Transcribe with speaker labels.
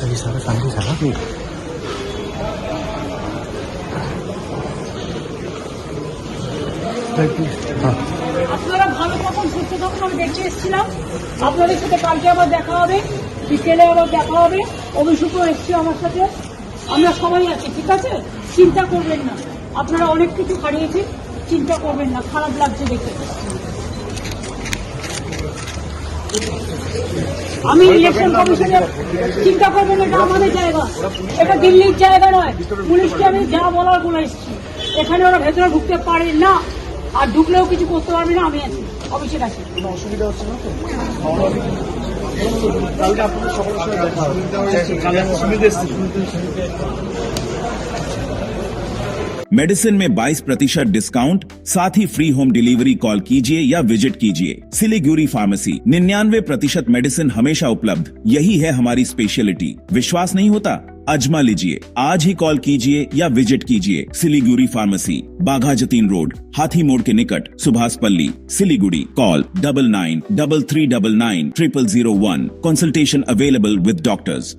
Speaker 1: Lagi sana, sambil sana nih.
Speaker 2: আপনারা ভালো মতন সুস্থ থাকুন। আমি দেখতে এসেছিলাম, আপনাদের সাথে কালকে আবার দেখা হবে, বিকেলে আবার দেখা হবে। অভিষেকও এসছে আমার সাথে, আমরা সবাই আছি, ঠিক আছে? চিন্তা করবেন না, আপনারা অনেক কিছু হারিয়েছেন, চিন্তা করবেন না, খারাপ লাগছে দেখে। আমি ইলেকশন কমিশনের চিন্তা করবেন, এটা আমাদের জায়গা, এটা দিল্লির জায়গা নয়। পুলিশকে আমি যা বলার বলে এসেছি, এখানে ওরা ভেতরে ঢুকতে পারে না, আর ঢুকলেও কিছু করতে পারবে না। আমি আছি, অফিসে আছি।
Speaker 1: কোনো অসুবিধা হচ্ছে না তো? কালকে আপনাদের সকলের সাথে দেখা হবে। কালকে সুবিধা এসেছিল।
Speaker 3: मेडिसिन में 22% डिस्काउंट, साथ ही फ्री होम डिलीवरी कॉल कीजिए या विजिट कीजिए। सिलीगुड़ी फार्मेसी 99% मेडिसिन हमेशा उपलब्ध, यही है हमारी स्पेशलिटी। विश्वास नहीं होता? अजमा लीजिए, आज ही कॉल कीजिए या विजिट कीजिए। सिलीगुड़ी फार्मेसी, बाघा जतीन रोड, हाथी मोड़ के निकट, सुभाष पल्ली, Siliguri. Call 9933990001। Consultation available with doctors.